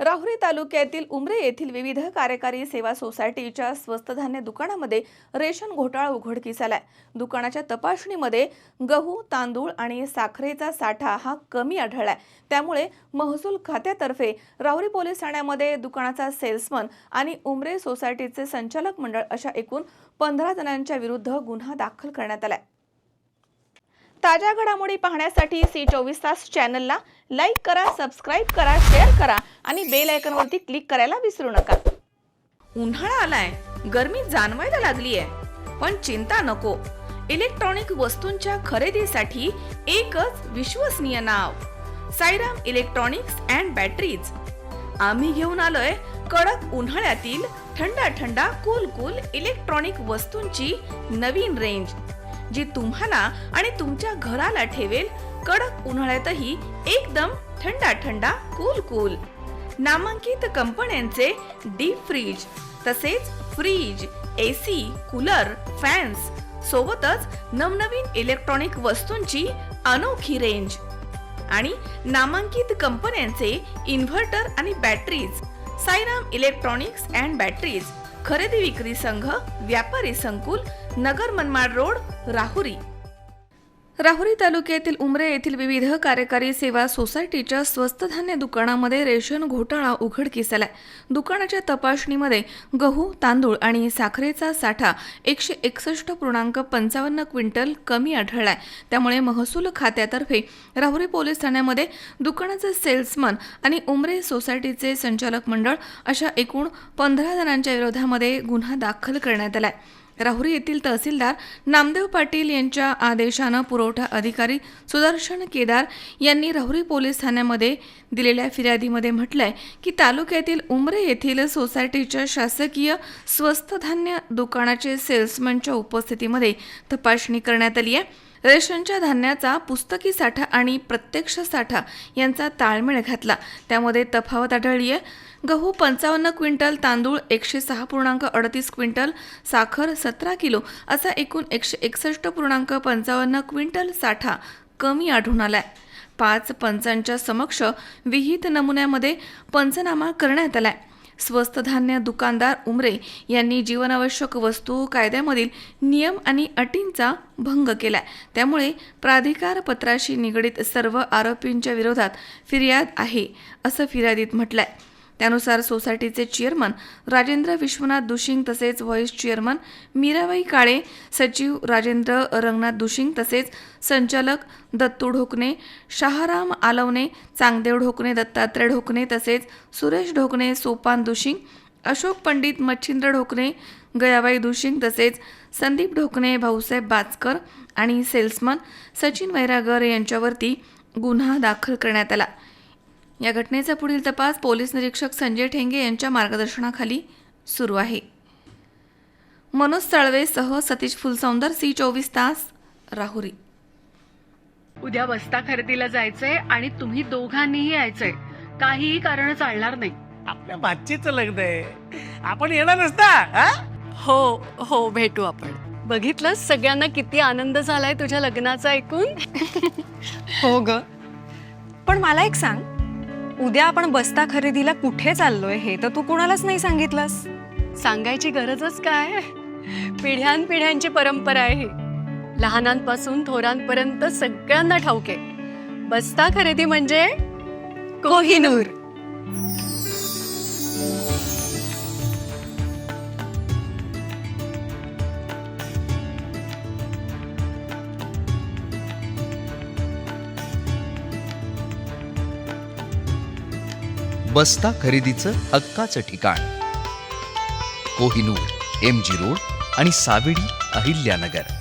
राहुरी तालुक्यातील उमरे येथील विविध कार्यकारी सेवा सोसायटीच्या स्वस्त धान्य दुकानामध्ये रेशन घोटाळा उघडकीस आलाय। दुकानाच्या तपासणीमध्ये गहू, तांदूळ आणि साखरेचा साठा हा कमी आढळलाय। त्यामुळे महसूल खात्यातर्फे राहुरी पोलीस ठाण्यामध्ये दुकानाचा सेल्समन आणि उमरे सोसायटीचे संचालक मंडळ अशा एकूण 15 जणांच्या विरुद्ध गुन्हा दाखल करण्यात आलाय। ताज्या घडामोडी पाहण्यासाठी C24 तास चॅनलला लाईक करा, सबस्क्राइब करा, शेअर करा आणि बेल आयकॉनवरती क्लिक करायला विसरू नका। उन्हाळा आलाय, गरमी जाणवायला लागली आहे, पण चिंता नको। इलेक्ट्रॉनिक वस्तूंच्या खरेदीसाठी एकच विश्वसनीय नाव, साईराम इलेक्ट्रॉनिक्स अँड बॅटरीज। आम्ही घेऊन आलोय कडक उन्हाळ्यातील थंडा कूल इलेक्ट्रॉनिक वस्तूंची नवीन रेंज, जी तुम्हाला आणि तुमच्या घराला ठेवेल कडक उन्हाळ्यातही एकदम थंडा कूल। नामांकित कंपन्यांचे डीप फ्रीज, तसेच फ्रीज, AC, कूलर, फॅन्स सोबतच नवनवीन इलेक्ट्रॉनिक वस्तूंची अनोखी रेंज आणि नामांकित कंपन्यांचे इन्व्हर्टर आणि batteries. Sairam electronics and batteries, खरेदी विक्री संघ, व्यापारी संकुल, नगर मनमाड रोड, राहुरी। राहुरी तालुक्यातील उमरे येथील विविध कार्यकारी सेवा सोसायटीच्या स्वस्त धान्य दुकानामध्ये रेशन घोटाळा उघडकीस आलाय। दुकानाच्या तपासणीमध्ये गहू, तांदूळ आणि साखरेचा साठा 161.55 क्विंटल कमी आढळलाय। त्यामुळे महसूल खात्यातर्फे राहुरी पोलीस ठाण्यामध्ये दुकानाचे सेल्समन आणि उमरे सोसायटीचे संचालक मंडळ अशा एकूण 15 जणांच्या विरोधामध्ये गुन्हा दाखल करण्यात आलाय। राहुरी येथील तहसीलदार नामदेव पाटील यांच्या आदेशानं पुरवठा अधिकारी सुदर्शन केदार यांनी राहुरी पोलीस ठाण्यामध्ये दिलेल्या फिर्यादीमध्ये म्हटलंय की तालुक्यातील उमरे येथील सोसायटीच्या शासकीय स्वस्त धान्य दुकानाचे सेल्समनच्या उपस्थितीमध्ये तपासणी करण्यात आली आहे। रेशनच्या धान्याचा पुस्तकी साठा आणि प्रत्यक्ष साठा यांचा ताळमेळ घातला, त्यामध्ये तफावत आढळली आहे। गहू 55 क्विंटल, तांदूळ 106.38 क्विंटल, साखर 17 किलो असा एकूण 161.55 क्विंटल साठा कमी आढळून आलाय। 5 पंचांच्या समक्ष विहित नमुन्यामध्ये पंचनामा करण्यात आलाय। स्वस्त धान्य दुकानदार उमरे यांनी जीवनावश्यक वस्तू कायद्यामधील नियम आणि अटींचा भंग केलाय, त्यामुळे प्राधिकार पत्राशी निगडित सर्व आरोपींच्या विरोधात फिर्याद आहे असं फिर्यादीत म्हटलंय। त्यानुसार सोसायटीचे चेअरमन राजेंद्र विश्वनाथ दुशिंग, तसेच व्हाईस चेअरमन मीराबाई काळे, सचिव राजेंद्र रंगनाथ दुशिंग, तसेच संचालक दत्तू ढोकणे, शहाराम आलवणे, चांगदेव ढोकणे, दत्तात्रय ढोकणे, तसेच सुरेश ढोकणे, सोपान दुशिंग, अशोक पंडित, मच्छिंद्र ढोकणे, गयाबाई दुशिंग, तसेच संदीप ढोकणे, भाऊसाहेब बाचकर आणि सेल्समन सचिन वैरागर यांच्यावरती गुन्हा दाखल करण्यात आला। या घटनेचा पुढील तपास पोलीस निरीक्षक संजय ठेंगे यांच्या मार्गदर्शनाखाली सुरू आहे। मनोज तळवेसह सतीश फुलसौंदर, C24 तास, राहुरी। उद्या बस्ता खरेदीला जायचंय आणि तुम्ही दोघांनीही यायचंय, काहीही कारण चालणार नाही। आपल्या भाचीचं लग्न आहे, आपण येणार नसता? हो भेटू आपण। बघितलं सगळ्यांना किती आनंद झालाय तुझ्या लग्नाचा ऐकून। हो ग, पण मला एक सांग, उद्या आपण बस्ता खरेदीला कुठे चाललोय हे तर तू कोणालाच नाही सांगितलंस। सांगायची गरजच काय, पिढ्यानपिढ्यांची परंपरा आहे ही। लहानांपासून थोरांपर्यंत सगळ्यांना ठाऊक आहे, बस्ता खरेदी म्हणजे कोहिनूर। बस्ता खरेदीचं हक्काचं ठिकाण, कोहिनूर, MG रोड आणि सावेडी, अहिल्यानगर।